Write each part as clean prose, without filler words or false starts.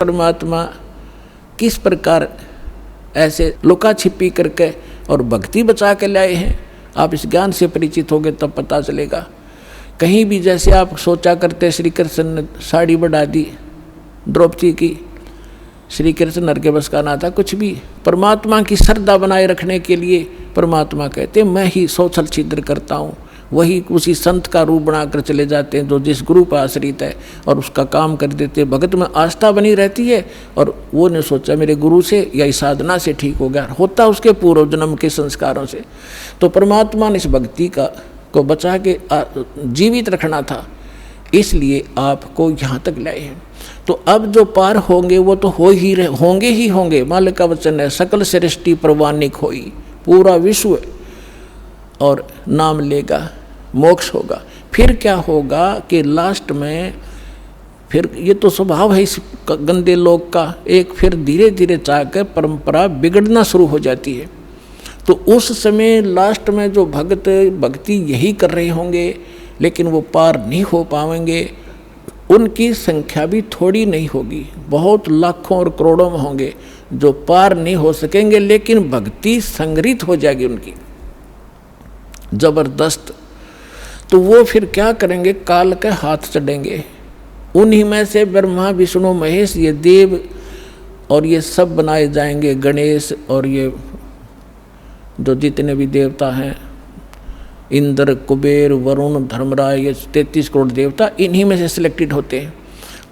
परमात्मा किस प्रकार ऐसे लुका छिपी करके और भक्ति बचा के लाए हैं। आप इस ज्ञान से परिचित होगे तब पता चलेगा। कहीं भी जैसे आप सोचा करते श्री कृष्ण ने साड़ी बढ़ा दी द्रौपदी की, श्री कृष्ण नर के बस का ना था कुछ भी। परमात्मा की श्रद्धा बनाए रखने के लिए परमात्मा कहते मैं ही 100 छल छिद्र करता हूँ। वही उसी संत का रूप बनाकर चले जाते हैं जो जिस गुरु पर आश्रित है और उसका काम कर देते। भगत में आस्था बनी रहती है और वो ने सोचा मेरे गुरु से या इस साधना से ठीक हो गया, होता उसके पूर्व जन्म के संस्कारों से। तो परमात्मा ने इस भक्ति को बचा के जीवित रखना था, इसलिए आपको यहाँ तक लाए हैं। तो अब जो पार होंगे वो तो होंगे ही होंगे। मालिक का वचन है सकल सृष्टि प्रवानिक होई, पूरा विश्व और नाम लेगा, मोक्ष होगा। फिर क्या होगा कि लास्ट में फिर ये तो स्वभाव है इस गंदे लोग का, एक फिर धीरे धीरे चाहकर परंपरा बिगड़ना शुरू हो जाती है। तो उस समय लास्ट में जो भक्त भक्ति यही कर रहे होंगे लेकिन वो पार नहीं हो पाएंगे, उनकी संख्या भी थोड़ी नहीं होगी, बहुत लाखों और करोड़ों में होंगे जो पार नहीं हो सकेंगे, लेकिन भक्ति संग्रहित हो जाएगी उनकी जबरदस्त। तो वो फिर क्या करेंगे, काल के हाथ चढ़ेंगे। उन्हीं में से ब्रह्मा विष्णु महेश ये देव और ये सब बनाए जाएंगे, गणेश और ये जो जितने भी देवता हैं, इंद्र कुबेर वरुण धर्मराज, ये 33 करोड़ देवता इन्हीं में से सिलेक्टेड होते हैं।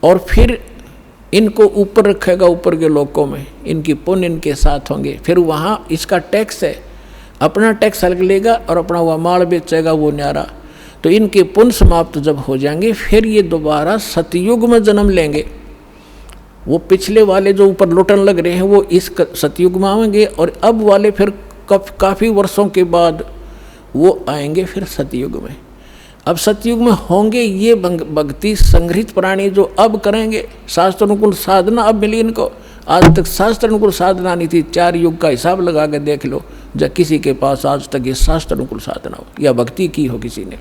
और फिर इनको ऊपर रखेगा, ऊपर के लोकों में इनकी पुण्य इनके साथ होंगे। फिर वहाँ इसका टैक्स है, अपना टैक्स अलग लेगा और अपना वह माल बेचेगा वो न्यारा। तो इनके पुण्य समाप्त जब हो जाएंगे फिर ये दोबारा सतयुग में जन्म लेंगे। वो पिछले वाले जो ऊपर लुटन लग रहे हैं वो इस सतयुग में आएंगे और अब वाले फिर काफ़ी वर्षों के बाद वो आएंगे फिर सतयुग में। अब सतयुग में होंगे ये भक्ति संग्रहित प्राणी जो अब करेंगे शास्त्र अनुकूल साधना। अब मिली इनको, आज तक शास्त्र अनुकूल साधना नहीं थी। 4 युग का हिसाब लगा के देख लो जब किसी के पास आज तक ये शास्त्र अनुकूल साधना हो या भक्ति की हो किसी ने।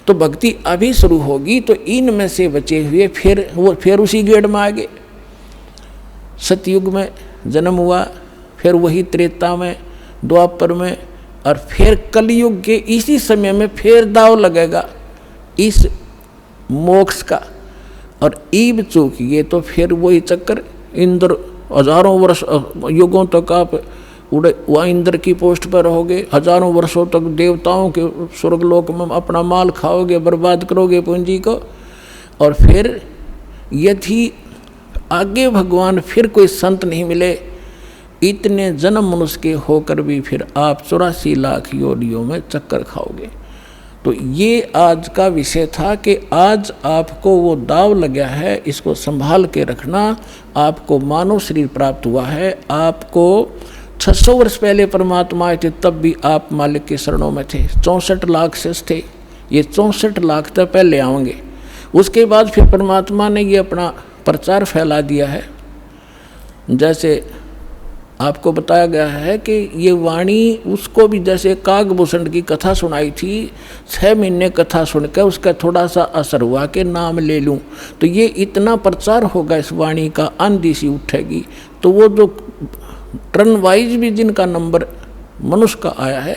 तो भक्ति अभी शुरू होगी तो इनमें से बचे हुए फिर उसी गेड़ में आ गए। सतयुग में जन्म हुआ, फिर वही त्रेता में, द्वापर में, और फिर कलयुग के इसी समय में फिर दाव लगेगा इस मोक्ष का। और ईब चूकिए तो फिर वही चक्कर, इंद्र हजारों वर्ष युगों तक आप उड़े वहाँ इंद्र की पोस्ट पर रहोगे, हजारों वर्षों तक देवताओं के स्वर्गलोक में अपना माल खाओगे, बर्बाद करोगे पूंजी को। और फिर यदि आगे भगवान फिर कोई संत नहीं मिले, इतने जन्म मनुष्य के होकर भी फिर आप 84 लाख योनियों में चक्कर खाओगे। तो ये आज का विषय था कि आज आपको वो दाव लगा है, इसको संभाल के रखना। आपको मानव शरीर प्राप्त हुआ है, आपको 600 वर्ष पहले परमात्मा आए थे तब भी आप मालिक के शरणों में थे। 64 लाख शेष थे, ये 64 लाख तक पहले आएंगे। उसके बाद फिर परमात्मा ने ये अपना प्रचार फैला दिया है। जैसे आपको बताया गया है कि ये वाणी उसको भी जैसे कागभूषण की कथा सुनाई थी, 6 महीने कथा सुनकर उसका थोड़ा सा असर हुआ कि नाम ले लूं, तो ये इतना प्रचार होगा इस वाणी का, आंधी सी उठेगी। तो वो जो टर्न वाइज भी जिनका नंबर मनुष्य का आया है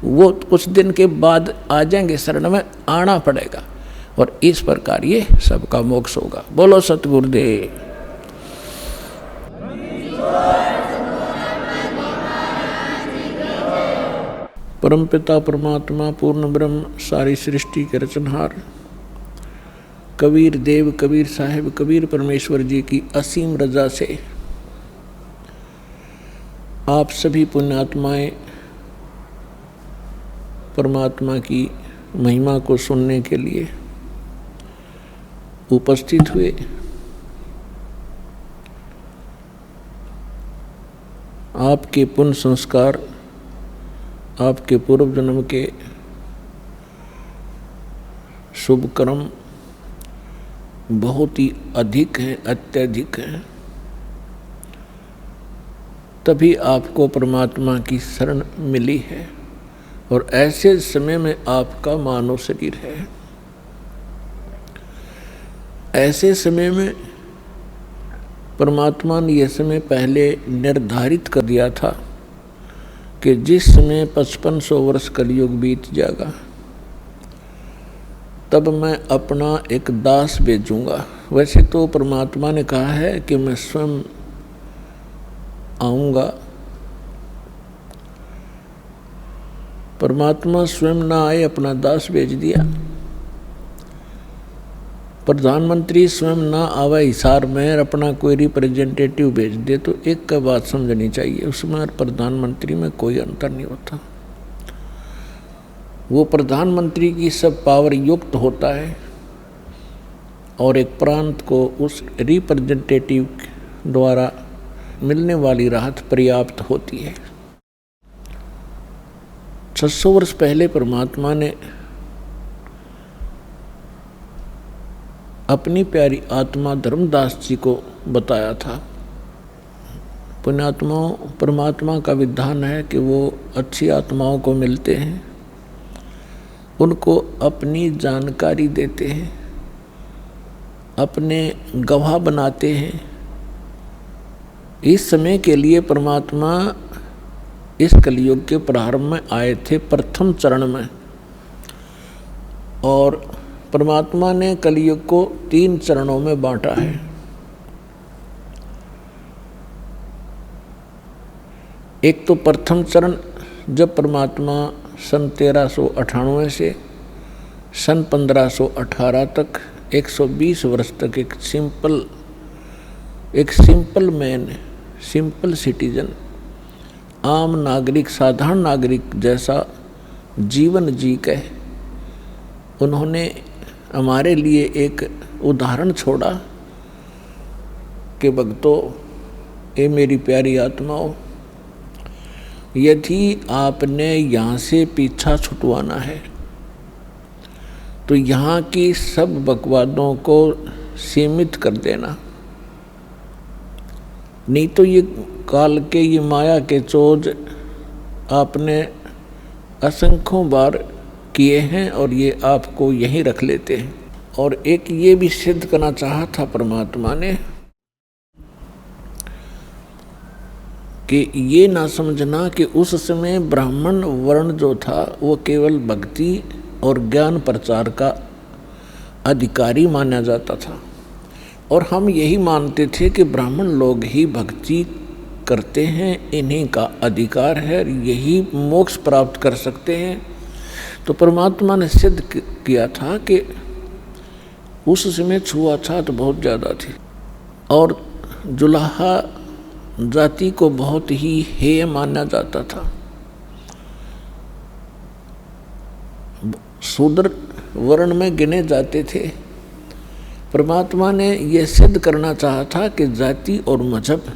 वो कुछ दिन के बाद आ जाएंगे, शरण में आना पड़ेगा और इस प्रकार ये सबका मोक्ष होगा। बोलो सतगुरुदेव। परमपिता परमात्मा पूर्ण ब्रह्म सारी सृष्टि के रचनहार कबीर देव कबीर साहिब कबीर परमेश्वर जी की असीम रजा से आप सभी पुण्यात्माएं परमात्मा की महिमा को सुनने के लिए उपस्थित हुए। आपके पुण्य संस्कार, आपके पूर्व जन्म के शुभ कर्म बहुत ही अधिक हैं, अत्यधिक हैं, तभी आपको परमात्मा की शरण मिली है और ऐसे समय में आपका मानव शरीर है। ऐसे समय में परमात्मा ने यह समय पहले निर्धारित कर दिया था कि जिस समय 5500 वर्ष कलयुग बीत जाएगा तब मैं अपना एक दास भेजूंगा। वैसे तो परमात्मा ने कहा है कि मैं स्वयं आऊँगा। परमात्मा स्वयं ना आए, अपना दास भेज दिया। प्रधानमंत्री स्वयं ना आवे हिसार में, अपना कोई रिप्रेजेंटेटिव भेज दे तो एक का बात समझनी चाहिए, उसमें और प्रधानमंत्री में कोई अंतर नहीं होता। वो प्रधानमंत्री की सब पावर युक्त होता है और एक प्रांत को उस रिप्रेजेंटेटिव द्वारा मिलने वाली राहत पर्याप्त होती है। 600 वर्ष पहले परमात्मा ने अपनी प्यारी आत्मा धर्मदास जी को बताया था। पुण्यात्माओं, परमात्मा का विधान है कि वो अच्छी आत्माओं को मिलते हैं, उनको अपनी जानकारी देते हैं, अपने गवाह बनाते हैं। इस समय के लिए परमात्मा इस कलयुग के प्रारंभ में आए थे, प्रथम चरण में, और परमात्मा ने कलयुग को 3 चरणों में बांटा है। एक तो प्रथम चरण जब परमात्मा सन 1398 से सन 1518 तक 120 वर्ष तक एक सिंपल मैन, सिंपल सिटीजन, आम नागरिक, साधारण नागरिक जैसा जीवन जी के उन्होंने हमारे लिए एक उदाहरण छोड़ा कि भक्तों, ये मेरी प्यारी आत्माओं, यदि आपने यहाँ से पीछा छुटवाना है तो यहाँ की सब बकवादों को सीमित कर देना, नहीं तो ये काल के, ये माया के चोज आपने असंख्यों बार किए हैं और ये आपको यहीं रख लेते हैं। और एक ये भी सिद्ध करना चाहा था परमात्मा ने कि ये ना समझना कि उस समय ब्राह्मण वर्ण जो था वो केवल भक्ति और ज्ञान प्रचार का अधिकारी माना जाता था, और हम यही मानते थे कि ब्राह्मण लोग ही भक्ति करते हैं, इन्हीं का अधिकार है, यही मोक्ष प्राप्त कर सकते हैं। तो परमात्मा ने सिद्ध किया था कि उस समय छुआछूत बहुत ज़्यादा थी और जुलाहा जाति को बहुत ही हेय माना जाता था। शूद्र वर्ण में गिने जाते थे। परमात्मा ने यह सिद्ध करना चाहा था कि जाति और मजहब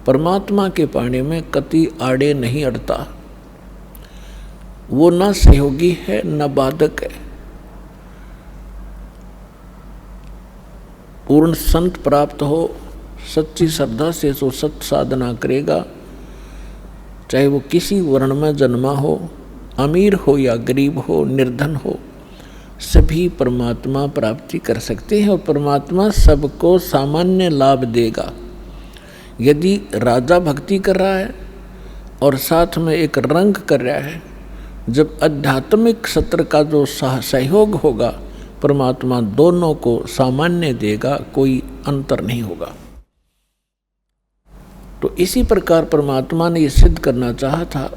परमात्मा के पाने में कति आड़े नहीं अड़ता, वो न सहयोगी है न बाधक है। पूर्ण संत प्राप्त हो, सच्ची श्रद्धा से जो सत साधना करेगा, चाहे वो किसी वर्ण में जन्मा हो, अमीर हो या गरीब हो, निर्धन हो, सभी परमात्मा प्राप्ति कर सकते हैं और परमात्मा सबको सामान्य लाभ देगा। यदि राजा भक्ति कर रहा है और साथ में एक रंग कर रहा है, जब आध्यात्मिक सत्र का जो सहयोग होगा, परमात्मा दोनों को सामान्य देगा, कोई अंतर नहीं होगा। तो इसी प्रकार परमात्मा ने यह सिद्ध करना चाहा था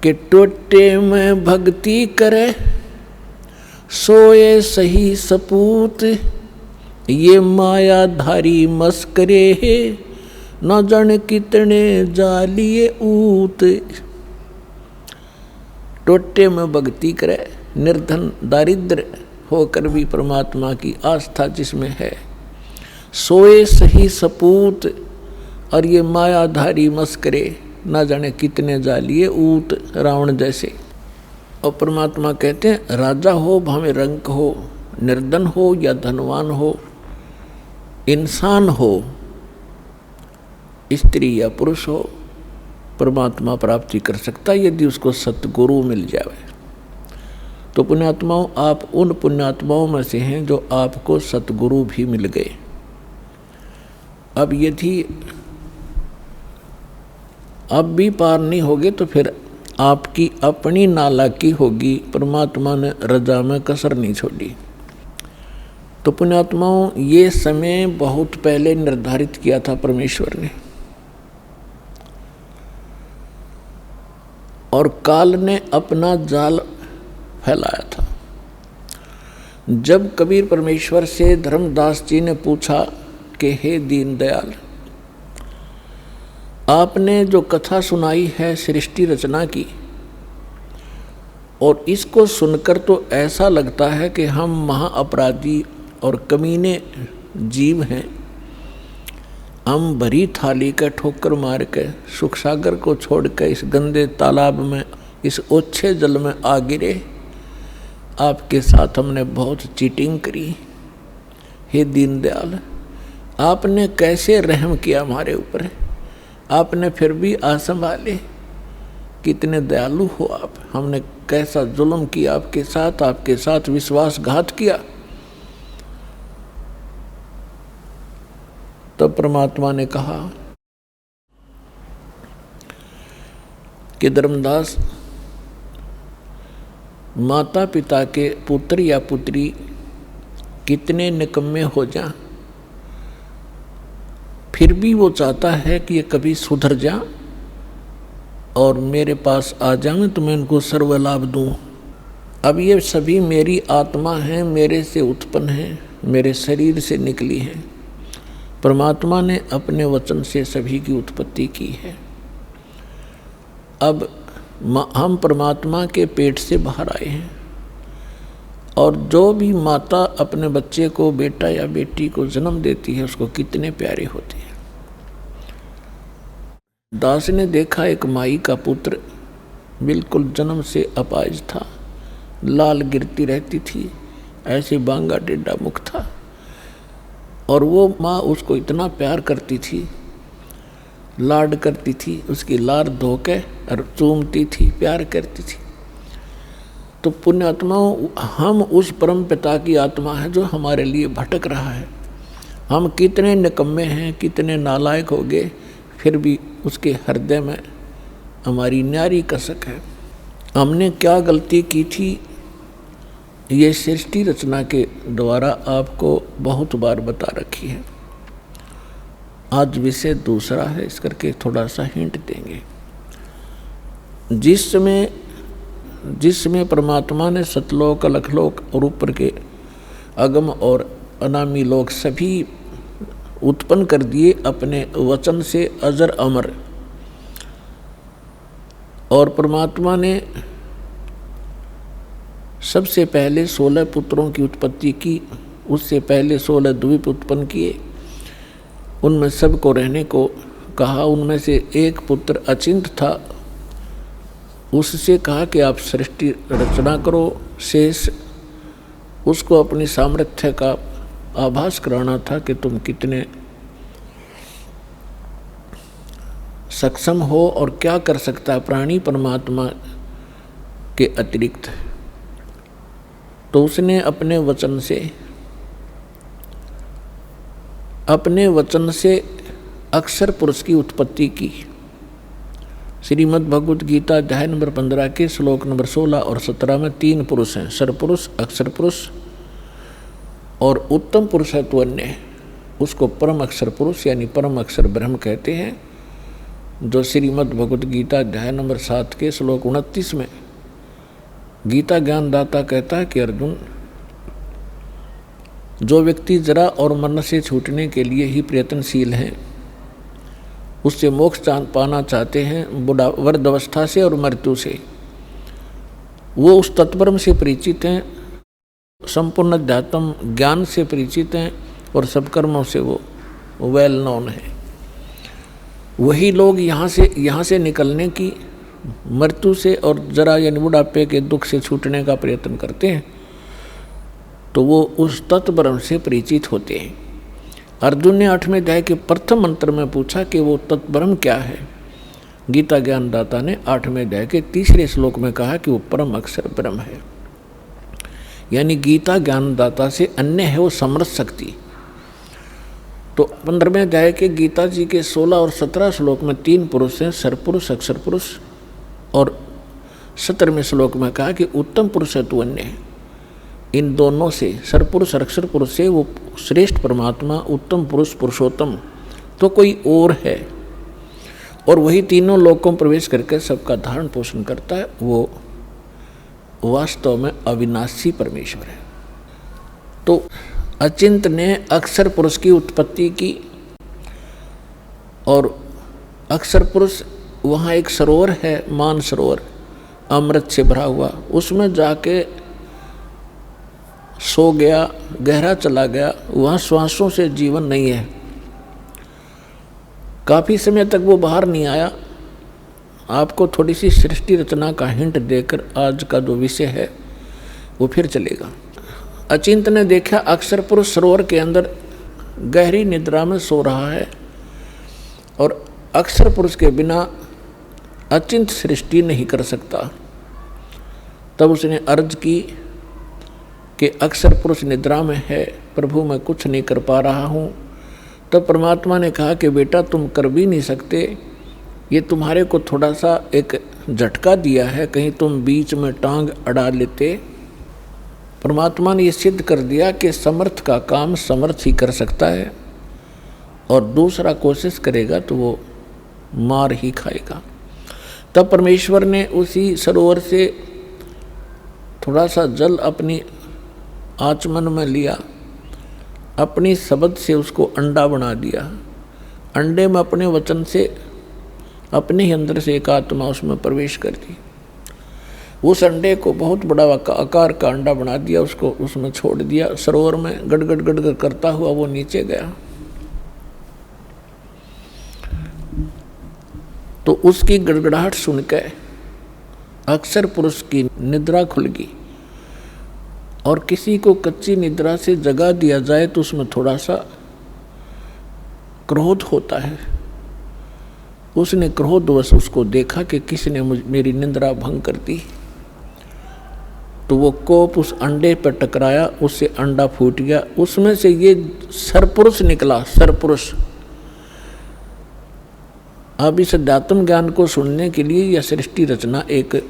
कि टोटे में भक्ति करे सोए सही सपूत, ये मायाधारी मस्करे है न जाने कितने जालिए ऊत। टोटे में भक्ति करे, निर्धन दारिद्र होकर भी परमात्मा की आस्था जिसमें है, सोए सही सपूत, और ये मायाधारी मस्करे न जाने कितने जालिए ऊत, रावण जैसे। और परमात्मा कहते हैं राजा हो भाਵੇਂ रंक हो, निर्धन हो या धनवान हो, इंसान हो, स्त्री या पुरुष हो, परमात्मा प्राप्ति कर सकता है यदि उसको सतगुरु मिल जाए। तो पुण्यात्माओं, आप उन पुण्यात्माओं में से हैं जो आपको सतगुरु भी मिल गए। अब यदि अब भी पार नहीं होगे तो फिर आपकी अपनी नालायकी होगी। परमात्मा ने रजा में कसर नहीं छोड़ी। तो पुण्यात्माओं, ये समय बहुत पहले निर्धारित किया था परमेश्वर ने, और काल ने अपना जाल फैलाया था। जब कबीर परमेश्वर से धर्मदास जी ने पूछा कि हे दीनदयाल, आपने जो कथा सुनाई है सृष्टि रचना की, और इसको सुनकर तो ऐसा लगता है कि हम महाअपराधी और कमीने जीव हैं। हम भरी थाली का ठोकर मार के सुख सागर को छोड़ के इस गंदे तालाब में, इस ओछे जल में आ गिरे। आपके साथ हमने बहुत चीटिंग करी। हे दीनदयाल, आपने कैसे रहम किया हमारे ऊपर, आपने फिर भी संभाले। कितने दयालु हो आप। हमने कैसा जुल्म किया आपके साथ विश्वासघात किया। तब परमात्मा ने कहा कि धर्मदास, माता पिता के पुत्र या पुत्री कितने निकम्मे हो जाएं, फिर भी वो चाहता है कि ये कभी सुधर जा और मेरे पास आ जाएं तो मैं उनको सर्व लाभ दूँ। अब ये सभी मेरी आत्मा हैं, मेरे से उत्पन्न हैं, मेरे शरीर से निकली हैं। परमात्मा ने अपने वचन से सभी की उत्पत्ति की है। अब हम परमात्मा के पेट से बाहर आए हैं, और जो भी माता अपने बच्चे को, बेटा या बेटी को जन्म देती है, उसको कितने प्यारे होते हैं। दास ने देखा एक माई का पुत्र बिल्कुल जन्म से अपाहिज था, लाल गिरती रहती थी, ऐसे बांगा टेढ़ा मुख था, और वो माँ उसको इतना प्यार करती थी, लाड करती थी, उसकी लार धो के और चूमती थी, प्यार करती थी। तो पुण्यात्माओं, हम उस परम पिता की आत्मा है जो हमारे लिए भटक रहा है। हम कितने निकम्मे हैं, कितने नालायक हो गए, फिर भी उसके हृदय में हमारी न्यारी कसक है। हमने क्या गलती की थी, ये सृष्टि रचना के द्वारा आपको बहुत बार बता रखी है। आज विषय दूसरा है, इस करके थोड़ा सा हिंट देंगे। जिसमें परमात्मा ने सतलोक, अलखलोक और ऊपर के अगम और अनामी लोक सभी उत्पन्न कर दिए अपने वचन से अजर अमर। और परमात्मा ने सबसे पहले 16 पुत्रों की उत्पत्ति की, उससे पहले 16 द्वीप उत्पन्न किए, उनमें सबको रहने को कहा। उनमें से एक पुत्र अचिंत था, उससे कहा कि आप सृष्टि रचना करो। शेष उसको अपनी सामर्थ्य का आभास कराना था कि तुम कितने सक्षम हो और क्या कर सकता है प्राणी परमात्मा के अतिरिक्त। तो उसने अपने वचन से अक्षर पुरुष की उत्पत्ति की। श्रीमद् भगवद गीता अध्याय नंबर 15 के श्लोक नंबर 16 और 17 में 3 पुरुष हैं, सरपुरुष, अक्षर पुरुष और उत्तम पुरुष है तो अन्य। उसको परम अक्षर पुरुष यानी परम अक्षर ब्रह्म कहते हैं, जो श्रीमद् भगवद गीता अध्याय नंबर 7 के श्लोक 29 में गीता ज्ञानदाता कहता है कि अर्जुन, जो व्यक्ति जरा और मरण से छूटने के लिए ही प्रयत्नशील हैं, उससे मोक्ष पाना चाहते हैं, वृद्धावस्था से और मृत्यु से, वो उस तत्परम से परिचित हैं, संपूर्ण अध्यात्म ज्ञान से परिचित हैं और सब कर्मों से वो वेल नोन है। वही लोग यहाँ से निकलने की, मृत्यु से और जरा यानी बुढ़ापे के दुख से छूटने का प्रयत्न करते हैं, तो वो उस तत्ब्रह्म से परिचित होते हैं। अर्जुन ने 8वें अध्याय के प्रथम मंत्र में पूछा कि वो तत्ब्रह्म क्या है। गीता ज्ञानदाता ने 8वें अध्याय के 3 श्लोक में कहा कि वो परम अक्षर ब्रह्म है। यानी गीता ज्ञानदाता से अन्य है वो समर्थ शक्ति। तो 15वें अध्याय के गीता जी के 16 और 17 श्लोक में 3 पुरुष हैं, सरपुरुष, अक्षर पुरुष, और 17वें श्लोक में कहा कि उत्तम पुरुष है तू अन्य है। इन दोनों से, सरपुरुष और अक्षर पुरुष से वो श्रेष्ठ परमात्मा, उत्तम पुरुष, पुरुषोत्तम तो कोई और है, और वही तीनों लोकों में प्रवेश करके सबका धारण पोषण करता है। वो वास्तव में अविनाशी परमेश्वर है। तो अचिंत ने अक्षर पुरुष की उत्पत्ति की, और अक्षर पुरुष वहाँ एक सरोवर है, मान सरोवर, अमृत से भरा हुआ, उसमें जाके सो गया, गहरा चला गया। वहाँ श्वासों से जीवन नहीं है। काफ़ी समय तक वो बाहर नहीं आया। आपको थोड़ी सी सृष्टि रचना का हिंट देकर आज का जो विषय है वो फिर चलेगा। अचिंत ने देखा अक्षर पुरुष सरोवर के अंदर गहरी निद्रा में सो रहा है, और अक्षर पुरुष के बिना अचिंत सृष्टि नहीं कर सकता। तब उसने अर्ज की कि अक्षर पुरुष निद्रा में है, प्रभु मैं कुछ नहीं कर पा रहा हूँ। तब परमात्मा ने कहा कि बेटा तुम कर भी नहीं सकते, ये तुम्हारे को थोड़ा सा एक झटका दिया है, कहीं तुम बीच में टांग अड़ा लेते। परमात्मा ने ये सिद्ध कर दिया कि समर्थ का काम समर्थ ही कर सकता है, और दूसरा कोशिश करेगा तो वो मार ही खाएगा। तब परमेश्वर ने उसी सरोवर से थोड़ा सा जल अपनी आचमन में लिया, अपनी शब्द से उसको अंडा बना दिया। अंडे में अपने वचन से, अपने ही अंदर से एक आत्मा उसमें प्रवेश कर दी। उस अंडे को बहुत बड़ा आकार का अंडा बना दिया, उसको उसमें छोड़ दिया। सरोवर में गड़गड़ गड़गड़ करता हुआ वो नीचे गया। तो उसकी गड़गड़ाहट सुनकर अक्षर पुरुष की निद्रा खुल गई। और किसी को कच्ची निद्रा से जगा दिया जाए तो उसमें थोड़ा सा क्रोध होता है। उसने क्रोधवश उसको देखा कि किसी ने मेरी निद्रा भंग कर दी, तो वो कोप उस अंडे पर टकराया, उससे अंडा फूट गया। उसमें से ये सरपुरुष निकला, सरपुरुष। अब इस अध्यात्म ज्ञान को सुनने के लिए यह सृष्टि रचना एक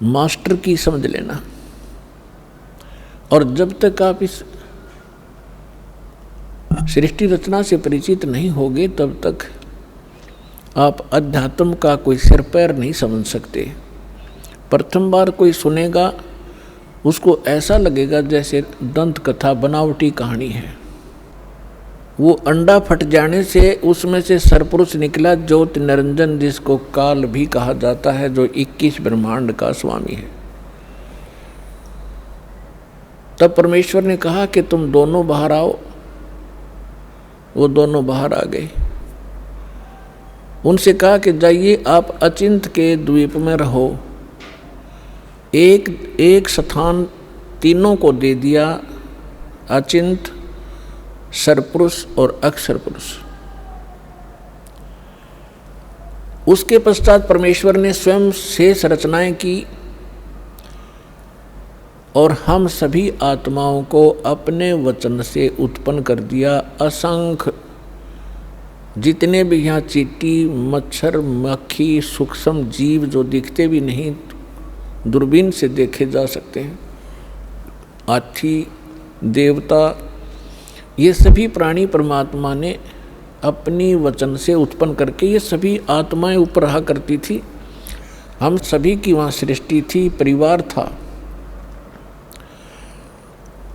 मास्टर की समझ लेना। और जब तक आप इस सृष्टि रचना से परिचित नहीं होगे तब तक आप अध्यात्म का कोई सिर पैर नहीं समझ सकते। प्रथम बार कोई सुनेगा उसको ऐसा लगेगा जैसे दंत कथा बनावटी कहानी है। वो अंडा फट जाने से उसमें से सरपुरुष निकला, ज्योति निरंजन, जिसको काल भी कहा जाता है, जो 21 ब्रह्मांड का स्वामी है। तब परमेश्वर ने कहा कि तुम दोनों बाहर आओ। वो दोनों बाहर आ गए। उनसे कहा कि जाइए आप अचिंत के द्वीप में रहो। एक स्थान तीनों को दे दिया, अचिंत, सरपुरुष और अक्षर पुरुष। उसके पश्चात परमेश्वर ने स्वयं शेष रचनाएं की, और हम सभी आत्माओं को अपने वचन से उत्पन्न कर दिया। असंख्य जितने भी यहाँ चींटी, मच्छर, मक्खी, सूक्ष्म जीव जो दिखते भी नहीं, दूरबीन से देखे जा सकते हैं, हाथी, देवता, ये सभी प्राणी परमात्मा ने अपनी वचन से उत्पन्न करके, ये सभी आत्माएं ऊपर रहा करती थी। हम सभी की वहाँ सृष्टि थी, परिवार था,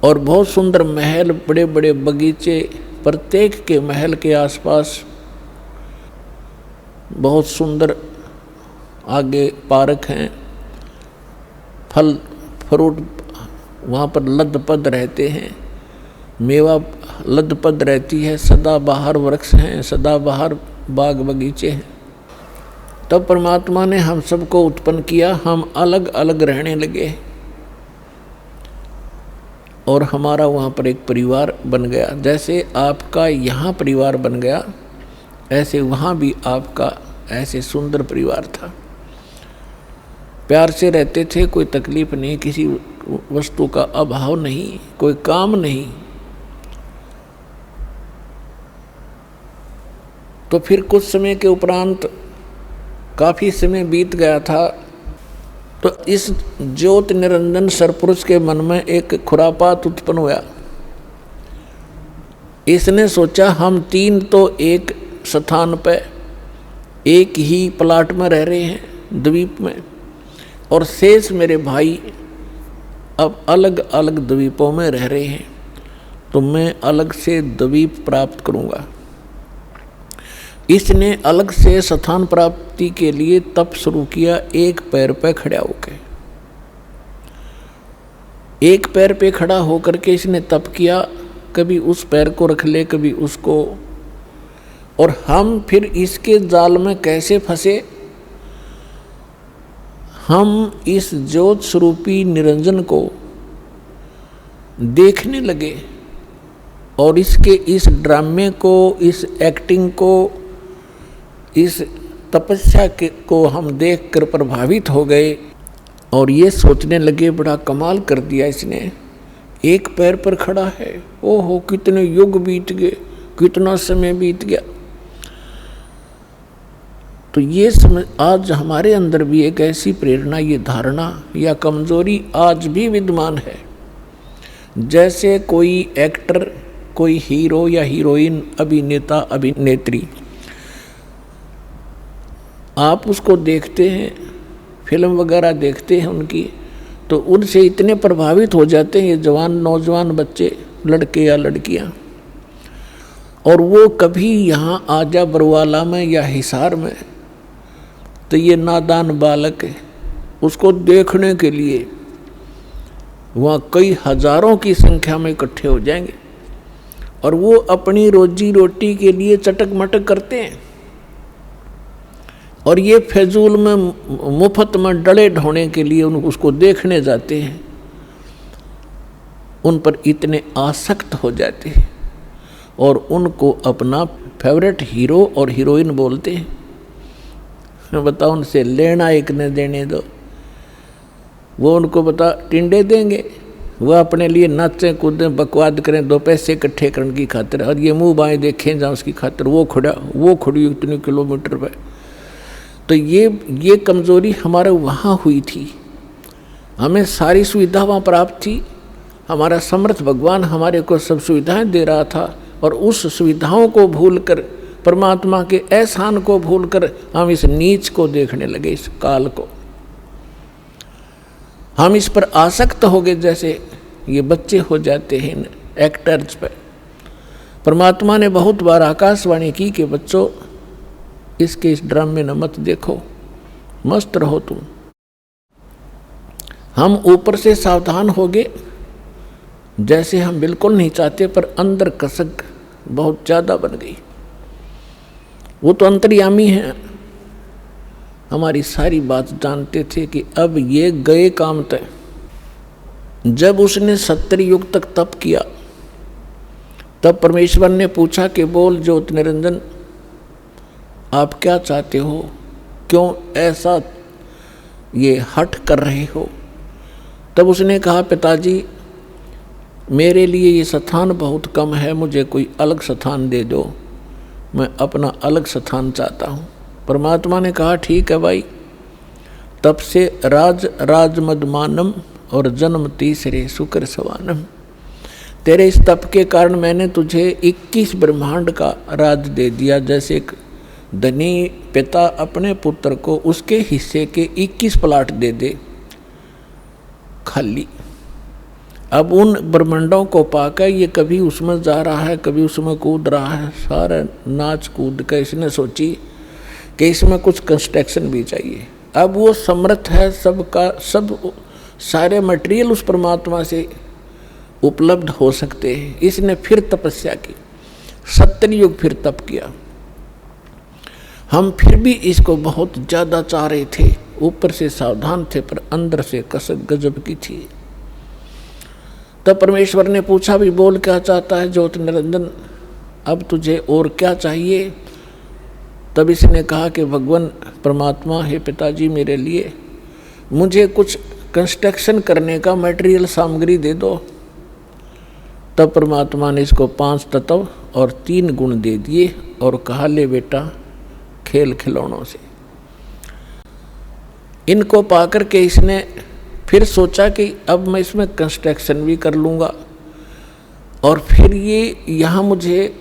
और बहुत सुंदर महल, बड़े बड़े बगीचे, प्रत्येक के महल के आसपास बहुत सुंदर आगे पार्क हैं, फल फ्रूट वहाँ पर लदपद रहते हैं, मेवा लदपद रहती है, सदाबहार वृक्ष हैं, सदाबहार बाग बगीचे हैं। तब परमात्मा ने हम सबको उत्पन्न किया, हम अलग अलग रहने लगे, और हमारा वहाँ पर एक परिवार बन गया। जैसे आपका यहाँ परिवार बन गया, ऐसे वहाँ भी आपका ऐसे सुंदर परिवार था। प्यार से रहते थे, कोई तकलीफ नहीं, किसी वस्तु का अभाव नहीं, कोई काम नहीं। तो फिर कुछ समय के उपरांत काफी समय बीत गया था, तो इस ज्योत निरंजन सरपुरुष के मन में एक खुरापात उत्पन्न हुआ। इसने सोचा हम तीन तो एक स्थान पर एक ही प्लाट में रह रहे हैं द्वीप में, और शेष मेरे भाई अब अलग अलग द्वीपों में रह रहे हैं, तो मैं अलग से द्वीप प्राप्त करूंगा। इसने अलग से स्थान प्राप्ति के लिए तप शुरू किया, एक पैर पे खड़ा होकर। एक पैर पे खड़ा होकर के इसने तप किया, कभी उस पैर को रख ले कभी उसको, और हम फिर इसके जाल में कैसे फंसे। हम इस ज्योत स्वरूपी निरंजन को देखने लगे और इसके इस ड्रामे को, इस एक्टिंग को, इस तपस्या को हम देखकर प्रभावित हो गए और ये सोचने लगे बड़ा कमाल कर दिया इसने, एक पैर पर खड़ा है, ओहो कितने युग बीत गए, कितना समय बीत गया। तो ये समझ आज हमारे अंदर भी एक ऐसी प्रेरणा, ये धारणा या कमजोरी आज भी विद्यमान है। जैसे कोई एक्टर, कोई हीरो या हीरोइन, अभिनेता अभिनेत्री, आप उसको देखते हैं, फिल्म वगैरह देखते हैं उनकी, तो उनसे इतने प्रभावित हो जाते हैं ये जवान नौजवान बच्चे, लड़के या लड़कियां, और वो कभी यहाँ आजा बरवाला में या हिसार में, तो ये नादान बालक है, उसको देखने के लिए वहाँ कई हजारों की संख्या में इकट्ठे हो जाएंगे और वो अपनी रोजी रोटी के लिए चटक मटक करते हैं और ये फजूल में मुफ्त में डले ढोने के लिए उसको देखने जाते हैं। उन पर इतने आसक्त हो जाते हैं और उनको अपना फेवरेट हीरो और हीरोइन बोलते हैं। बताओ, उनसे लेना एक न देने दो, वो उनको बता टिंडे देंगे, वह अपने लिए नाचें कूदें बकवाद करें, दो पैसे इकट्ठे करने की खातिर, और ये मुंह बाएं देखें जहाँ उसकी खातिर वो खड़ी इतने किलोमीटर पर। तो ये कमज़ोरी हमारे वहाँ हुई थी, हमें सारी सुविधा वहाँ प्राप्त थी, हमारा समर्थ भगवान हमारे को सब सुविधाएं दे रहा था, और उस सुविधाओं को भूलकर, परमात्मा के एहसान को भूलकर हम इस नीच को देखने लगे, इस काल को। हम इस पर आसक्त हो गए जैसे ये बच्चे हो जाते हैं इन एक्टर्स पर। परमात्मा ने बहुत बार आकाशवाणी की कि बच्चों इसके इस ड्रामे न मत देखो, मस्त रहो तुम। हम ऊपर से सावधान हो गए जैसे हम बिल्कुल नहीं चाहते, पर अंदर कसक बहुत ज़्यादा बन गई। वो तो अंतर्यामी हैं, हमारी सारी बात जानते थे कि अब ये गए काम तय। जब उसने 70 युग तक तप किया तब परमेश्वर ने पूछा कि बोल ज्योत निरंजन, आप क्या चाहते हो, क्यों ऐसा ये हठ कर रहे हो। तब उसने कहा पिताजी मेरे लिए ये स्थान बहुत कम है, मुझे कोई अलग स्थान दे दो, मैं अपना अलग स्थान चाहता हूँ। परमात्मा ने कहा ठीक है भाई। तब से राज मदमानम और जन्म तीसरे शुक्र सवानम, तेरे इस तप के कारण मैंने तुझे 21 ब्रह्मांड का राज दे दिया। जैसे एक धनी पिता अपने पुत्र को उसके हिस्से के 21 प्लाट दे दे खाली। अब उन ब्रह्मांडों को पाकर ये कभी उसमें जा रहा है, कभी उसमें कूद रहा है, सारा नाच कूद कर इसने सोची कि इसमें कुछ कंस्ट्रक्शन भी चाहिए। अब वो समर्थ है, सबका सब सारे मटेरियल उस परमात्मा से उपलब्ध हो सकते हैं। इसने फिर तपस्या की, 70 युग फिर तप किया। हम फिर भी इसको बहुत ज़्यादा चाह रहे थे, ऊपर से सावधान थे पर अंदर से कसक गजब की थी। तब परमेश्वर ने पूछा भी बोल क्या चाहता है ज्योत निरंजन, अब तुझे और क्या चाहिए। तब इसने कहा कि भगवान परमात्मा हे पिताजी, मेरे लिए मुझे कुछ कंस्ट्रक्शन करने का मटेरियल सामग्री दे दो। तब परमात्मा ने इसको 5 तत्व और 3 गुण दे दिए और कहा, ले बेटा खेल खिलौनों से। इनको पाकर के इसने फिर सोचा कि अब मैं इसमें कंस्ट्रक्शन भी कर लूँगा, और फिर ये यहाँ मुझे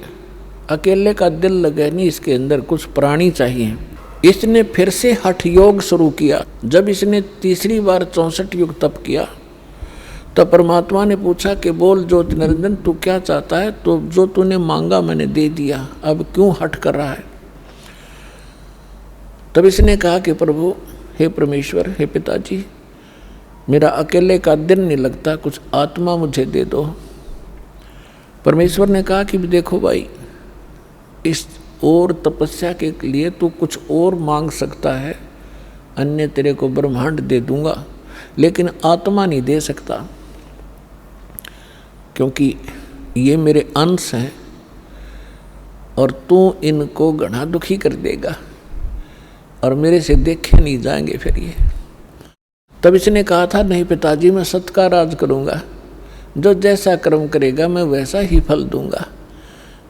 अकेले का दिल लगे नहीं, इसके अंदर कुछ प्राणी चाहिए। इसने फिर से हठ योग शुरू किया। जब इसने तीसरी बार 64 युग तप किया तब परमात्मा ने पूछा कि बोल ज्योति निरंजन, तू क्या चाहता है? तो जो तूने मांगा मैंने दे दिया, अब क्यों हठ कर रहा है? तब इसने कहा कि प्रभु, हे परमेश्वर, हे पिताजी, मेरा अकेले का दिल नहीं लगता, कुछ आत्मा मुझे दे दो। परमेश्वर ने कहा कि देखो भाई, इस और तपस्या के लिए तू कुछ और मांग सकता है, अन्य तेरे को ब्रह्मांड दे दूंगा, लेकिन आत्मा नहीं दे सकता, क्योंकि ये मेरे अंश हैं और तू इनको घना दुखी कर देगा और मेरे से देखे नहीं जाएंगे फिर ये। तब इसने कहा था, नहीं पिताजी, मैं सत्य का राज करूँगा, जो जैसा कर्म करेगा मैं वैसा ही फल दूंगा,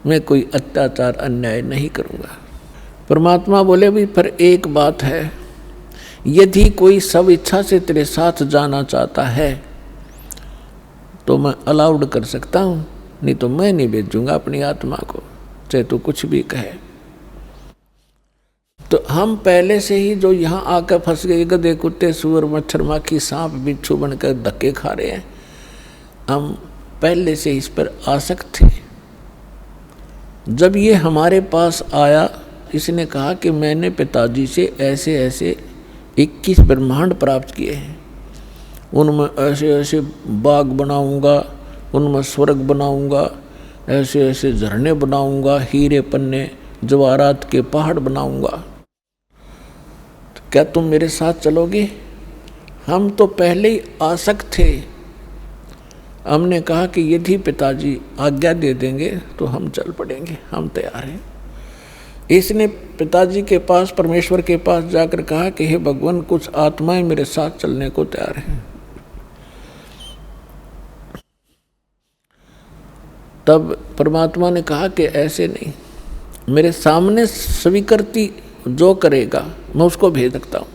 मैं कोई अत्याचार अन्याय नहीं करूँगा। परमात्मा बोले, भी पर एक बात है, यदि कोई सब इच्छा से तेरे साथ जाना चाहता है तो मैं अलाउड कर सकता हूँ, नहीं तो मैं नहीं भेजूंगा अपनी आत्मा को, चाहे तो कुछ भी कहे। तो हम पहले से ही जो यहाँ आकर फंस गए, गधे कुत्ते सूअर मच्छर माखी सांप बिच्छू बनकर धक्के खा रहे हैं, हम पहले से इस पर आसक्त थे। जब ये हमारे पास आया, इसने कहा कि मैंने पिताजी से ऐसे ऐसे 21 ब्रह्मांड प्राप्त किए हैं, उनमें ऐसे ऐसे बाग बनाऊंगा, उनमें स्वर्ग बनाऊंगा, ऐसे ऐसे झरने बनाऊंगा, हीरे पन्ने जवाहरात के पहाड़ बनाऊंगा, तो क्या तुम मेरे साथ चलोगे? हम तो पहले ही आसक्त थे। हमने कहा कि यदि पिताजी आज्ञा दे देंगे तो हम चल पड़ेंगे, हम तैयार हैं। इसने पिताजी के पास, परमेश्वर के पास जाकर कहा कि हे भगवान, कुछ आत्माएं मेरे साथ चलने को तैयार हैं। तब परमात्मा ने कहा कि ऐसे नहीं, मेरे सामने स्वीकृति जो करेगा मैं उसको भेज सकता हूँ।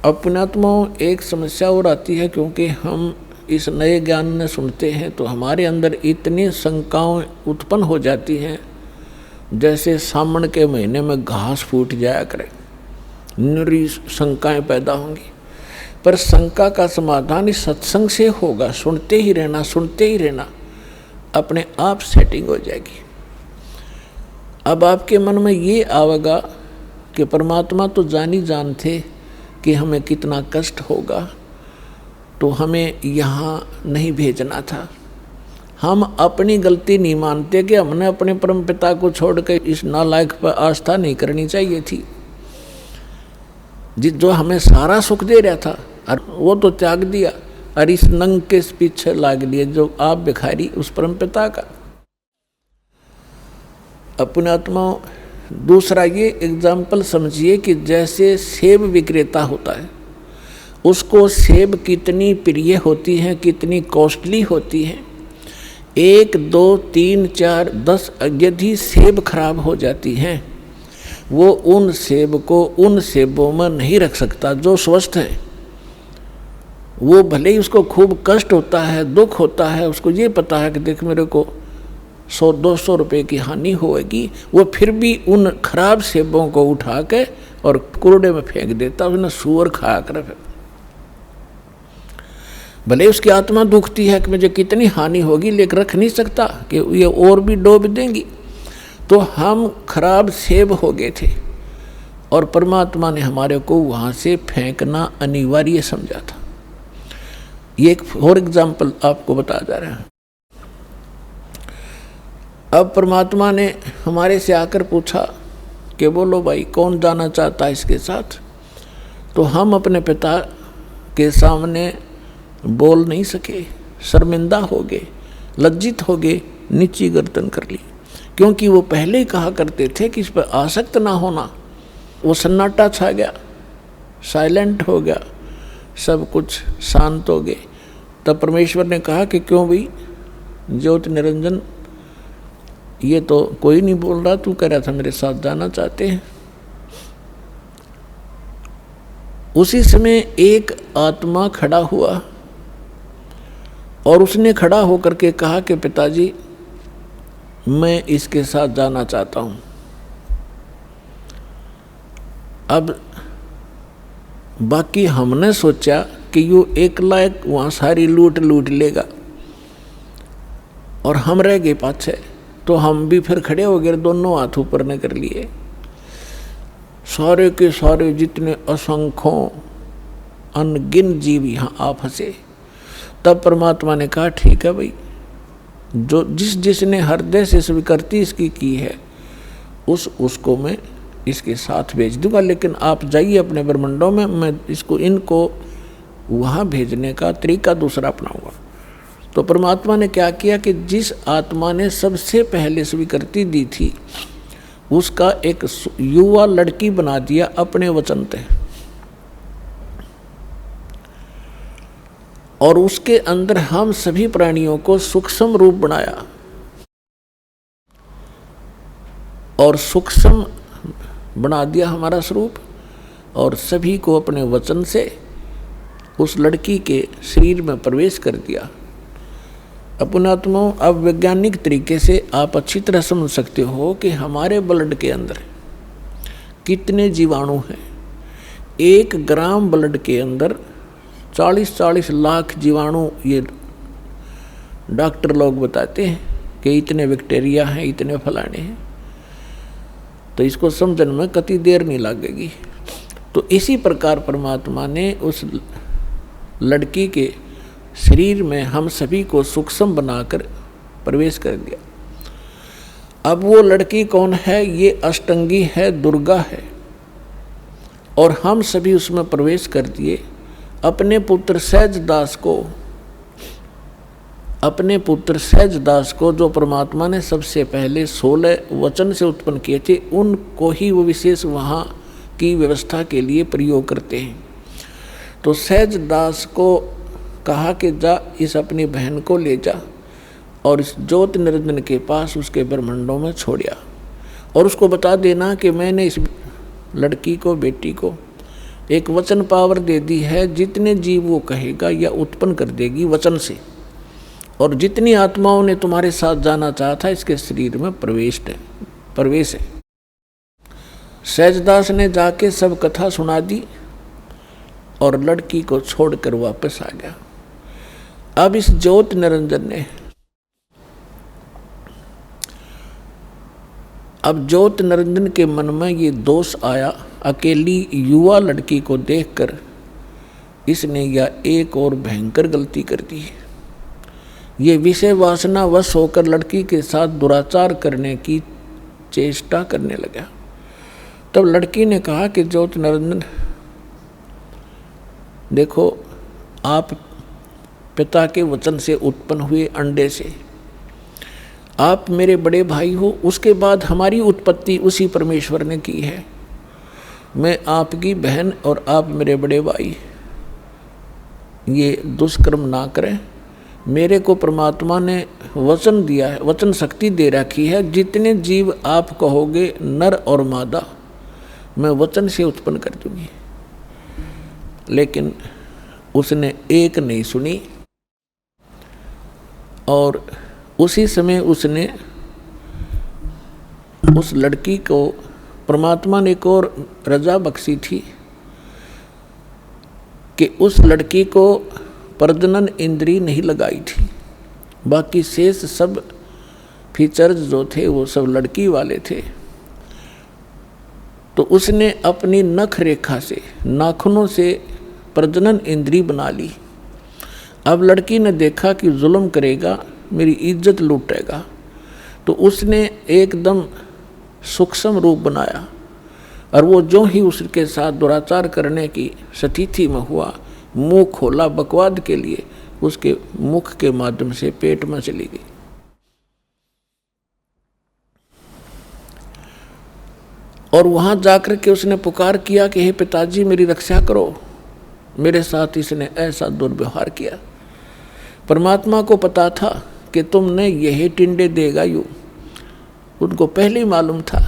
अब पुण्यात्माओं, एक समस्या और आती है, क्योंकि हम इस नए ज्ञान में सुनते हैं तो हमारे अंदर इतनी शंकाएं उत्पन्न हो जाती हैं, जैसे सावन के महीने में घास फूट जाया करे, निरी शंकाएं पैदा होंगी। पर शंका का समाधान इस सत्संग से होगा, सुनते ही रहना, सुनते ही रहना, अपने आप सेटिंग हो जाएगी। अब आपके मन में ये आवेगा कि परमात्मा तो जानी जान थे कि हमें कितना कष्ट होगा, तो हमें यहाँ नहीं भेजना था। हम अपनी गलती नहीं मानते कि हमने अपने परम पिता को छोड़कर इस नालायक पर आस्था नहीं करनी चाहिए थी, जो हमें सारा सुख दे रहा था, और वो तो त्याग दिया और इस नंग के पीछे लाग लिए जो आप भिखारी उस परम पिता का। अपने आत्माओं, दूसरा ये एग्जाम्पल समझिए कि जैसे सेब विक्रेता होता है, उसको सेब कितनी प्रिय होती हैं, कितनी कॉस्टली होती हैं। 1, 2, 3, 4, 10 यदि सेब खराब हो जाती हैं, वो उन सेब को उन सेबों में नहीं रख सकता जो स्वस्थ है। वो भले ही उसको खूब कष्ट होता है, दुख होता है, उसको ये पता है कि देख मेरे को 100-200 रुपये की हानि होगी, वो फिर भी उन खराब सेबों को उठा के और कूड़े में फेंक देता, उसने सूअर खाया कर। भले उसकी आत्मा दुखती है कि मुझे कितनी हानि होगी, लेकिन रख नहीं सकता कि ये और भी डूब देंगी। तो हम खराब सेब हो गए थे और परमात्मा ने हमारे को वहाँ से फेंकना अनिवार्य समझा था। ये एक और एग्जाम्पल आपको बता जा रहा है। अब परमात्मा ने हमारे से आकर पूछा कि बोलो भाई, कौन जाना चाहता है इसके साथ? तो हम अपने पिता के सामने बोल नहीं सके, शर्मिंदा हो गए, लज्जित हो गए, नीची गर्दन कर ली, क्योंकि वो पहले ही कहा करते थे कि इस पर आसक्त ना होना। वो सन्नाटा छा गया। साइलेंट हो गया, सब कुछ शांत हो गए। तब परमेश्वर ने कहा कि क्यों भाई ज्योति निरंजन, ये तो कोई नहीं बोल रहा, तू कह रहा था मेरे साथ जाना चाहते हैं। उसी समय एक आत्मा खड़ा हुआ और उसने खड़ा होकर के कहा कि पिताजी मैं इसके साथ जाना चाहता हूं। अब बाकी हमने सोचा कि यू एकला एक वहां सारी लूट लेगा और हम रह गए पाछे, तो हम भी फिर खड़े हो गए, दोनों हाथ ऊपर ने कर लिए। सारे के सारे जितने असंख्यों अनगिन जीव यहाँ आ फंसे। तब परमात्मा ने कहा ठीक है भाई, जो जिसने हृदय से स्वीकृति इसकी की है उसको मैं इसके साथ भेज दूंगा, लेकिन आप जाइए अपने ब्रह्मंडों में, मैं इनको वहाँ भेजने का तरीका दूसरा अपनाऊंगा। तो परमात्मा ने क्या किया कि जिस आत्मा ने सबसे पहले स्वीकृति दी थी उसका एक युवा लड़की बना दिया अपने वचन से, और उसके अंदर हम सभी प्राणियों को सूक्ष्म रूप बनाया और सूक्ष्म बना दिया हमारा स्वरूप, और सभी को अपने वचन से उस लड़की के शरीर में प्रवेश कर दिया। अपनात्माओं, अब वैज्ञानिक तरीके से आप अच्छी तरह समझ सकते हो कि हमारे ब्लड के अंदर कितने जीवाणु हैं। 1 ग्राम ब्लड के अंदर 40-40 लाख जीवाणु, ये डॉक्टर लोग बताते हैं कि इतने बैक्टीरिया हैं, इतने फलाने हैं। तो इसको समझने में कति देर नहीं लगेगी। तो इसी प्रकार परमात्मा ने उस लड़की के शरीर में हम सभी को सूक्ष्म बनाकर प्रवेश कर दिया। अब वो लड़की कौन है? ये अष्टंगी है, दुर्गा है, और हम सभी उसमें प्रवेश कर दिए। अपने पुत्र सहजदास को जो परमात्मा ने सबसे पहले 16 वचन से उत्पन्न किए थे, उनको ही वो विशेष वहाँ की व्यवस्था के लिए प्रयोग करते हैं। तो सहजदास को कहा कि जा इस अपनी बहन को ले जा और इस ज्योति निरंजन के पास उसके ब्रह्मंडों में छोड़िया, और उसको बता देना कि मैंने इस लड़की को, बेटी को एक वचन पावर दे दी है, जितने जीव वो कहेगा या उत्पन्न कर देगी वचन से, और जितनी आत्माओं ने तुम्हारे साथ जाना चाहा था इसके शरीर में प्रवेश है। सहजदास ने जाके सब कथा सुना दी और लड़की को छोड़कर वापस आ गया। अब इस ज्योति निरंजन के मन में ये दोष आया, अकेली युवा लड़की को देखकर इसने यह एक और भयंकर गलती कर दी। ये विषय वासना वश होकर लड़की के साथ दुराचार करने की चेष्टा करने लगा। तब लड़की ने कहा कि ज्योति निरंजन, देखो आप पिता के वचन से उत्पन्न हुए अंडे से, आप मेरे बड़े भाई हो, उसके बाद हमारी उत्पत्ति उसी परमेश्वर ने की है। मैं आपकी बहन और आप मेरे बड़े भाई, ये दुष्कर्म ना करें। मेरे को परमात्मा ने वचन दिया है, वचन शक्ति दे रखी है, जितने जीव आप कहोगे नर और मादा मैं वचन से उत्पन्न कर दूंगी। लेकिन उसने एक नहीं सुनी, और उसी समय उसने उस लड़की को, परमात्मा ने एक और रजा बख्शी थी कि उस लड़की को प्रजनन इंद्री नहीं लगाई थी, बाकी शेष सब फीचर्स जो थे वो सब लड़की वाले थे। तो उसने अपनी नख रेखा से, नाखूनों से प्रजनन इंद्री बना ली। अब लड़की ने देखा कि जुल्म करेगा, मेरी इज्जत लूटेगा, तो उसने एकदम सूक्ष्म रूप बनाया, और वो जो ही उसके साथ दुराचार करने की स्थिति में हुआ, मुंह खोला बकवाद के लिए, उसके मुख के माध्यम से पेट में चली गई। और वहाँ जाकर के उसने पुकार किया कि हे पिताजी मेरी रक्षा करो, मेरे साथ इसने ऐसा दुर्व्यवहार किया। परमात्मा को पता था कि तुमने यही टिंडे देगा यूँ, उनको पहले ही मालूम था।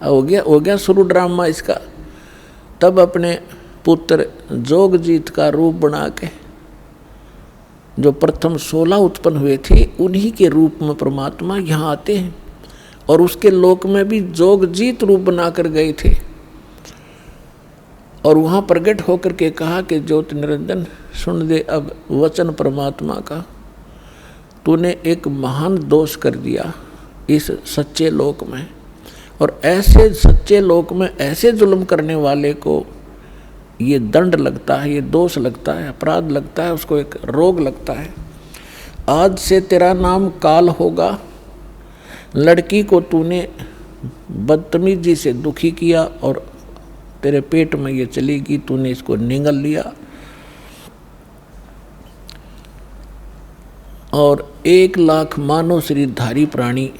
हो गया शुरू ड्रामा इसका। तब अपने पुत्र जोगजीत का रूप बना के जो प्रथम 16 उत्पन्न हुए थे उन्हीं के रूप में परमात्मा यहाँ आते हैं और उसके लोक में भी जोगजीत रूप बनाकर गए थे। और वहाँ प्रकट होकर के कहा कि ज्योति निरंजन सुन दे अब वचन परमात्मा का, तूने एक महान दोष कर दिया इस सच्चे लोक में, और ऐसे सच्चे लोक में ऐसे जुल्म करने वाले को ये दंड लगता है, ये दोष लगता है, अपराध लगता है, उसको एक रोग लगता है। आज से तेरा नाम काल होगा। लड़की को तूने बदतमीजी से दुखी किया और तेरे पेट में ये चलेगी, तूने इसको निगल लिया। और 1 लाख मानव शरीरधारी प्राणी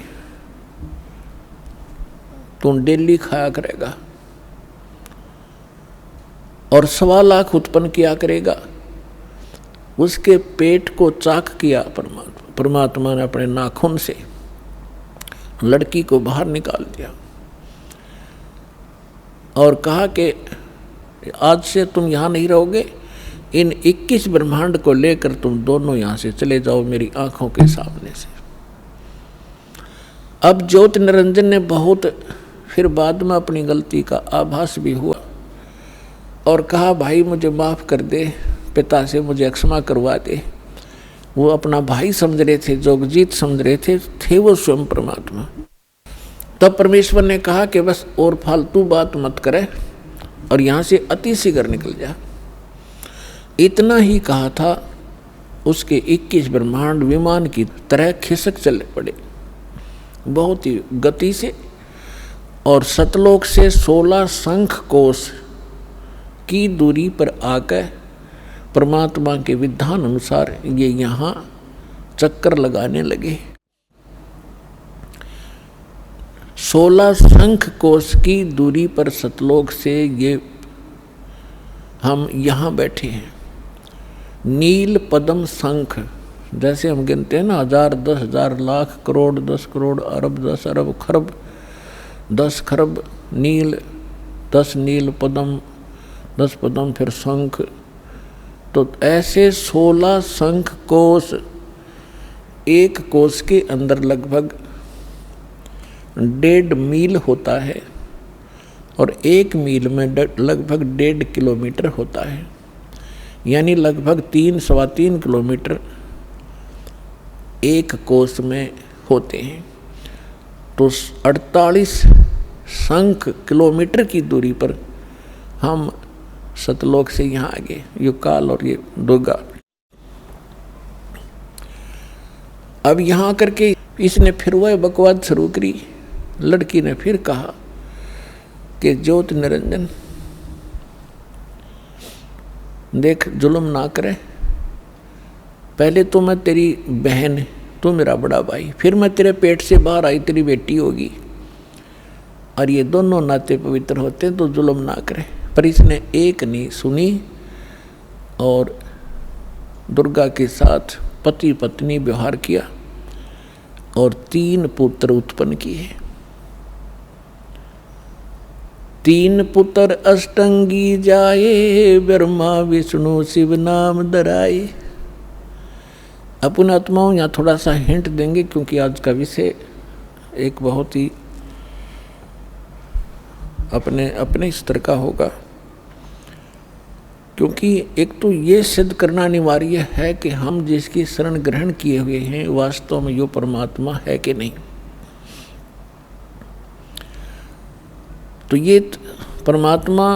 तू डेली खाया करेगा और 1.25 लाख उत्पन्न किया करेगा। उसके पेट को चाक किया परमात्मा ने अपने नाखून से, लड़की को बाहर निकाल दिया और कहा कि आज से तुम यहाँ नहीं रहोगे, इन 21 ब्रह्मांड को लेकर तुम दोनों यहाँ से चले जाओ मेरी आंखों के सामने से। अब ज्योति निरंजन ने बहुत फिर बाद में अपनी गलती का आभास भी हुआ और कहा भाई मुझे माफ़ कर दे, पिता से मुझे क्षमा करवा दे। वो अपना भाई समझ रहे थे, जोगजीत समझ रहे थे वो स्वयं परमात्मा। तब परमेश्वर ने कहा कि बस और फालतू बात मत करे और यहाँ से अति शीघ्र निकल जा। इतना ही कहा था, उसके 21 ब्रह्मांड विमान की तरह खिसक चले पड़े बहुत ही गति से, और सतलोक से 16 शंख कोश की दूरी पर आकर परमात्मा के विधान अनुसार ये यहाँ चक्कर लगाने लगे। 16 शंख कोश की दूरी पर सतलोक से ये हम यहाँ बैठे हैं। नील पद्म शंख, जैसे हम गिनते हैं ना 1000, 10,000, लाख, करोड़, 10 करोड़, अरब, 10 अरब, खरब, 10 खरब नील, 10 नील पद्म, 10 पद्म, फिर शंख। तो ऐसे 16 शंख कोश, एक कोश के अंदर लगभग 1.5 मील होता है और 1 मील में लगभग 1.5 किलोमीटर होता है, यानी लगभग 3-3.25 किलोमीटर एक कोश में होते हैं। तो 48 शंख किलोमीटर की दूरी पर हम सतलोक से यहाँ आ गए, ये काल और ये दुर्गा। अब यहाँ करके इसने फिर वह बकवाद शुरू करी। लड़की ने फिर कहा कि ज्योति निरंजन देख, जुल्म ना करे, पहले तो मैं तेरी बहन, तू मेरा बड़ा भाई, फिर मैं तेरे पेट से बाहर आई तेरी बेटी होगी, और ये दोनों नाते पवित्र होते हैं, तो जुल्म ना करे। पर इसने एक नहीं सुनी और दुर्गा के साथ पति पत्नी व्यवहार किया और 3 पुत्र उत्पन्न किए। 3 पुत्र अष्टंगी जाए, ब्रह्मा विष्णु शिव नाम धराए। अपन आत्माओं यहाँ थोड़ा सा हिंट देंगे, क्योंकि आज का विषय एक बहुत ही अपने स्तर का होगा। क्योंकि एक तो ये सिद्ध करना अनिवार्य है कि हम जिसकी शरण ग्रहण किए हुए हैं वास्तव में यो परमात्मा है कि नहीं। तो ये परमात्मा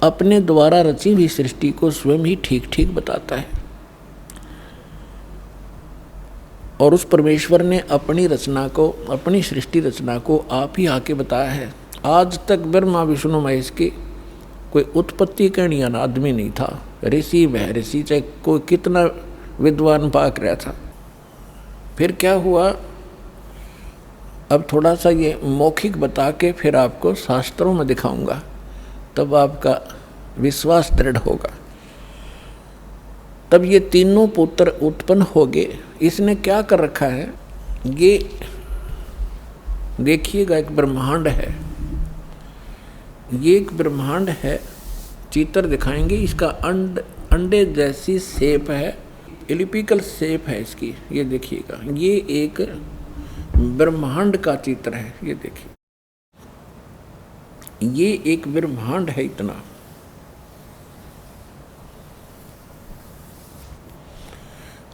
अपने द्वारा रची हुई सृष्टि को स्वयं ही ठीक ठीक बताता है, और उस परमेश्वर ने अपनी रचना को, अपनी सृष्टि रचना को आप ही आके बताया है। आज तक ब्रह्मा विष्णु महेश की कोई उत्पत्ति करने वाला आदमी नहीं था। ऋषि वह ऋषि, चाहे कोई कितना विद्वान पाक रहा था। फिर क्या हुआ, अब थोड़ा सा ये मौखिक बता के फिर आपको शास्त्रों में दिखाऊंगा, तब आपका विश्वास दृढ़ होगा। तब ये तीनों पुत्र उत्पन्न हो गए। इसने क्या कर रखा है, ये देखिएगा एक ब्रह्मांड है, ये एक ब्रह्मांड है। चित्र दिखाएंगे, इसका अंडे जैसी शेप है, एलिपिकल शेप है इसकी। ये देखिएगा, ये एक ब्रह्मांड का चित्र है। ये देखिए, ये एक ब्रह्मांड है इतना।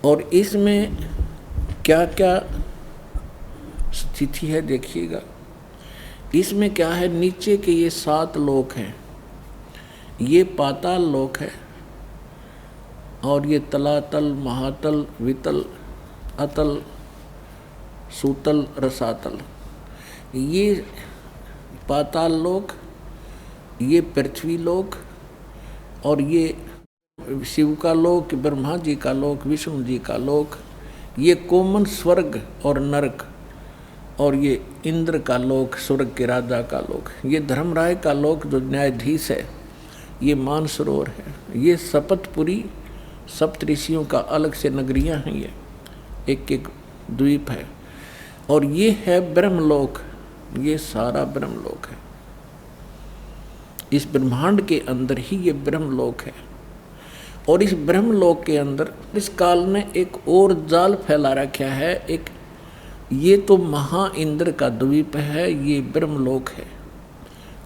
और इसमें क्या क्या स्थिति है देखिएगा। इसमें क्या है, नीचे के ये 7 लोक हैं, ये पाताल लोक है, और ये तलातल, महातल, वितल, अतल, सूतल, रसातल, ये पाताल लोक, ये पृथ्वी लोक, और ये शिव का लोक, ब्रह्मा जी का लोक, विष्णु जी का लोक, ये कोमन स्वर्ग और नरक, और ये इंद्र का लोक, स्वर्ग के राजा का लोक, ये धर्मराय का लोक जो न्यायाधीश है, ये मानसरोवर है, ये शपथपुरी सप्तऋषियों का अलग से नगरियां हैं, ये एक एक द्वीप है, और ये है ब्रह्मलोक, ये सारा ब्रह्मलोक है। इस ब्रह्मांड के अंदर ही ये ब्रह्मलोक है। और इस ब्रह्मलोक के अंदर इस काल ने एक और जाल फैला रखा है। एक ये तो महा इंद्र का द्वीप है, ये ब्रह्मलोक है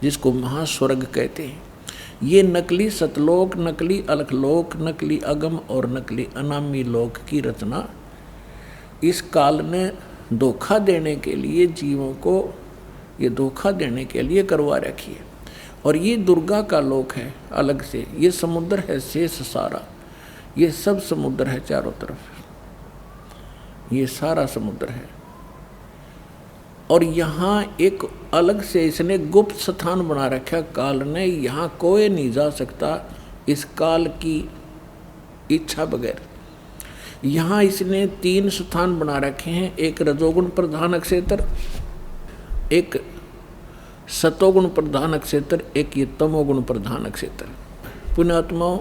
जिसको महास्वर्ग कहते हैं। ये नकली सतलोक, नकली अलखलोक, नकली अगम और नकली अनामी लोक की रचना इस काल ने धोखा देने के लिए, जीवों को ये धोखा देने के लिए करवा रखी है। और ये दुर्गा का लोक है अलग से, ये समुद्र है शेष सारा, ये सब समुद्र है चारों तरफ, ये सारा समुद्र है। और यहाँ एक अलग से इसने गुप्त स्थान बना रखा काल ने, यहाँ कोई नहीं जा सकता इस काल की इच्छा बगैर। यहाँ इसने 3 स्थान बना रखे हैं, एक रजोगुण प्रधान क्षेत्र, एक सतोगुण प्रधान क्षेत्र, एक ये तमोगुण प्रधान क्षेत्र। पुण्यात्माओं,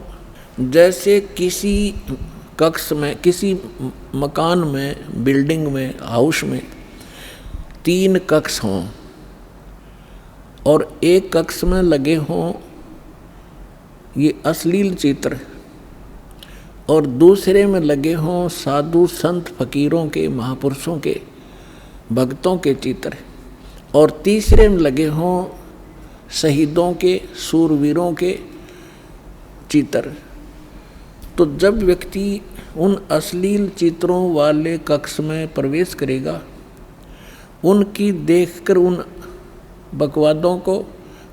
जैसे किसी कक्ष में, किसी मकान में, बिल्डिंग में, हाउस में 3 कक्ष हों और एक कक्ष में लगे हों ये अश्लील चित्र, और दूसरे में लगे हों साधु संत फकीरों के, महापुरुषों के, भक्तों के चित्र, और तीसरे में लगे हों शहीदों के, सूरवीरों के चित्र। तो जब व्यक्ति उन अश्लील चित्रों वाले कक्ष में प्रवेश करेगा, उनकी देखकर उन बकवादों को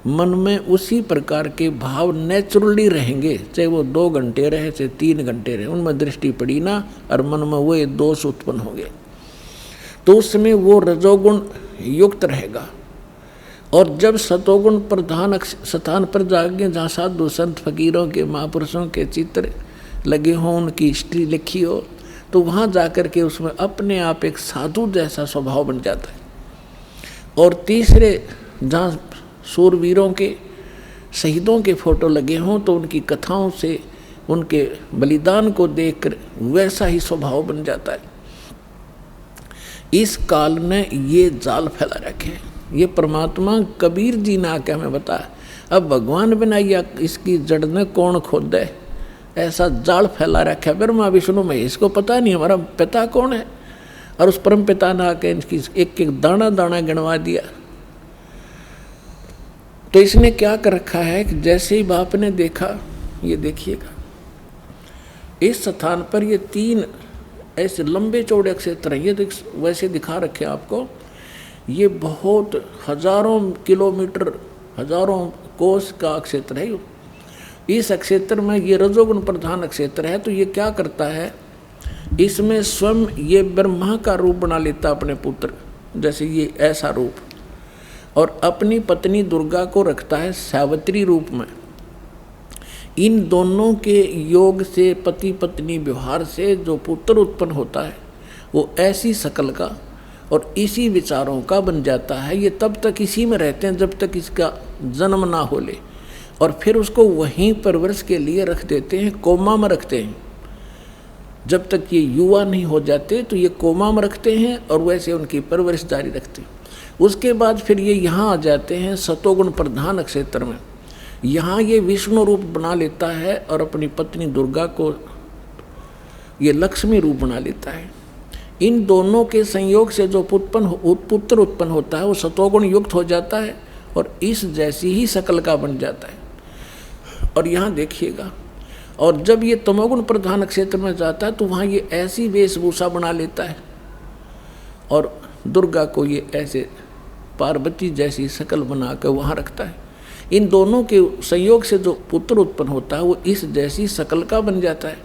मन में उसी प्रकार के भाव नेचुरली रहेंगे, चाहे वो 2 घंटे रहे, चाहे 3 घंटे रहे, उनमें दृष्टि पड़ी ना और मन में वो दोष उत्पन्न होंगे, तो उसमें वो रजोगुण युक्त रहेगा। और जब सतोगुण प्रधान स्थान पर जाएंगे, जहाँ साधु संत फकीरों के, महापुरुषों के चित्र लगे हों, उनकी हिस्ट्री लिखी हो, तो वहाँ जाकर के उसमें अपने आप एक साधु जैसा स्वभाव बन जाता है। और तीसरे जहाँ सूरवीरों के, शहीदों के फोटो लगे हों, तो उनकी कथाओं से, उनके बलिदान को देखकर वैसा ही स्वभाव बन जाता है। इस काल ने ये जाल फैला रखे हैं। ये परमात्मा कबीर जी ने आके हमें बताया। अब भगवान बनाइया इसकी जड़ ने कौन खोद है, ऐसा जाल फैला रखा है। ब्रह्मा विष्णु महेश को पता नहीं हमारा पिता कौन है, और उस परम पिता ने आके इनकी एक एक दाना दाना गिनवा दिया। तो इसने क्या कर रखा है कि जैसे ही बाप ने देखा, ये देखिएगा इस स्थान पर ये 3 ऐसे लंबे चौड़े क्षेत्र हैं। ये वैसे दिखा रखे आपको, ये बहुत हजारों किलोमीटर, हजारों कोस का क्षेत्र है। इस क्षेत्र में ये रजोगुण प्रधान क्षेत्र है। तो ये क्या करता है, इसमें स्वयं ये ब्रह्मा का रूप बना लेता अपने पुत्र, जैसे ये ऐसा रूप, और अपनी पत्नी दुर्गा को रखता है सावित्री रूप में। इन दोनों के योग से, पति पत्नी व्यवहार से जो पुत्र उत्पन्न होता है वो ऐसी शकल का और इसी विचारों का बन जाता है। ये तब तक इसी में रहते हैं जब तक इसका जन्म ना हो ले, और फिर उसको वहीं परवरिश के लिए रख देते हैं, कोमा में रखते हैं। जब तक ये युवा नहीं हो जाते तो ये कोमा में रखते हैं और वैसे उनकी परवरिश जारी रखते हैं। उसके बाद फिर ये यहाँ आ जाते हैं सतोगुण प्रधान क्षेत्र में। यहाँ ये विष्णु रूप बना लेता है और अपनी पत्नी दुर्गा को ये लक्ष्मी रूप बना लेता है। इन दोनों के संयोग से जो पुत्र उत्पन्न होता है वो सतोगुण युक्त हो जाता है और इस जैसी ही शकल का बन जाता है। और यहाँ देखिएगा, और जब ये तमोगुण प्रधान क्षेत्र में जाता है तो वहाँ ये ऐसी वेशभूषा बना लेता है और दुर्गा को ये ऐसे पार्वती जैसी शकल बना कर वहाँ रखता है। इन दोनों के संयोग से जो पुत्र उत्पन्न होता है वो इस जैसी शकल का बन जाता है।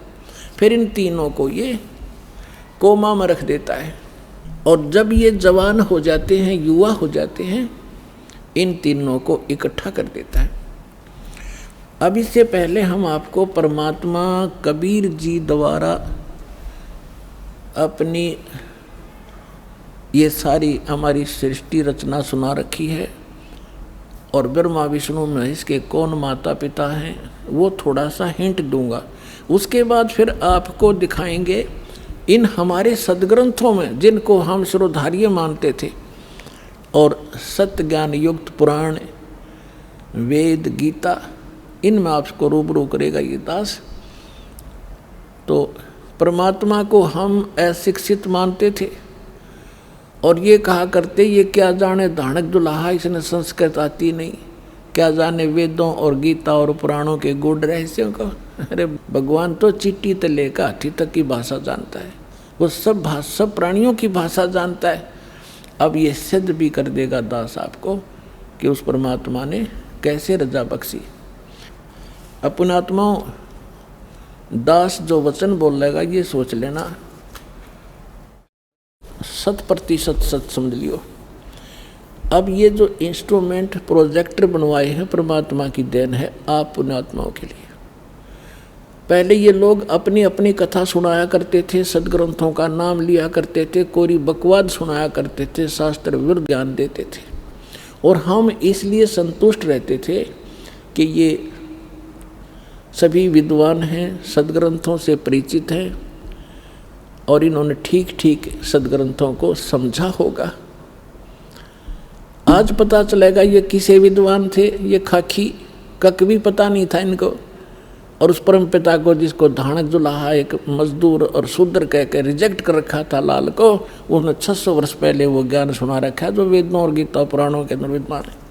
फिर इन तीनों को ये कोमा में रख देता है और जब ये जवान हो जाते हैं, युवा हो जाते हैं, इन तीनों को इकट्ठा कर देता है। अब इससे पहले हम आपको परमात्मा कबीर जी द्वारा अपनी ये सारी हमारी सृष्टि रचना सुना रखी है और ब्रह्मा विष्णु महेश के कौन माता पिता हैं वो थोड़ा सा हिंट दूंगा। उसके बाद फिर आपको दिखाएंगे इन हमारे सदग्रंथों में जिनको हम शिरोधार्य मानते थे और सत्य ज्ञान युक्त पुराण, वेद, गीता, इनमें आपको रूबरू करेगा ये दास। तो परमात्मा को हम अशिक्षित मानते थे और ये कहा करते ये क्या जाने धानक दुल्हा, इसने संस्कृत आती नहीं, क्या जाने वेदों और गीता और पुराणों के गूढ़ रहस्यों को। अरे भगवान तो चिट्टी से लेकर हाथी तक की भाषा जानता है, वो सब प्राणियों की भाषा जानता है। अब ये सिद्ध भी कर देगा दास आपको कि उस परमात्मा ने कैसे रजा बख्शी। अपने आत्माओं, दास जो वचन बोलेगा ये सोच लेना 100% सच समझ लियो। अब ये जो इंस्ट्रूमेंट प्रोजेक्टर बनवाए हैं परमात्मा की देन है आप पुण्यात्माओं के लिए। पहले ये लोग अपनी अपनी कथा सुनाया करते थे, सदग्रंथों का नाम लिया करते थे, कोरी बकवाद सुनाया करते थे, शास्त्र विरुद्ध ज्ञान देते थे और हम इसलिए संतुष्ट रहते थे कि ये सभी विद्वान हैं, सदग्रंथों से परिचित हैं और इन्होंने ठीक ठीक सदग्रंथों को समझा होगा। आज पता चलेगा ये किसे विद्वान थे, ये खाकी कक भी पता नहीं था इनको। और उस परम पिता को जिसको धानक जुलाहा एक मजदूर और शूद्र कह के रिजेक्ट कर रखा था लाल को, उन्होंने 600 वर्ष पहले वो ज्ञान सुना रखा है जो वेदों और गीता पुराणों के अंदर विद्वान है।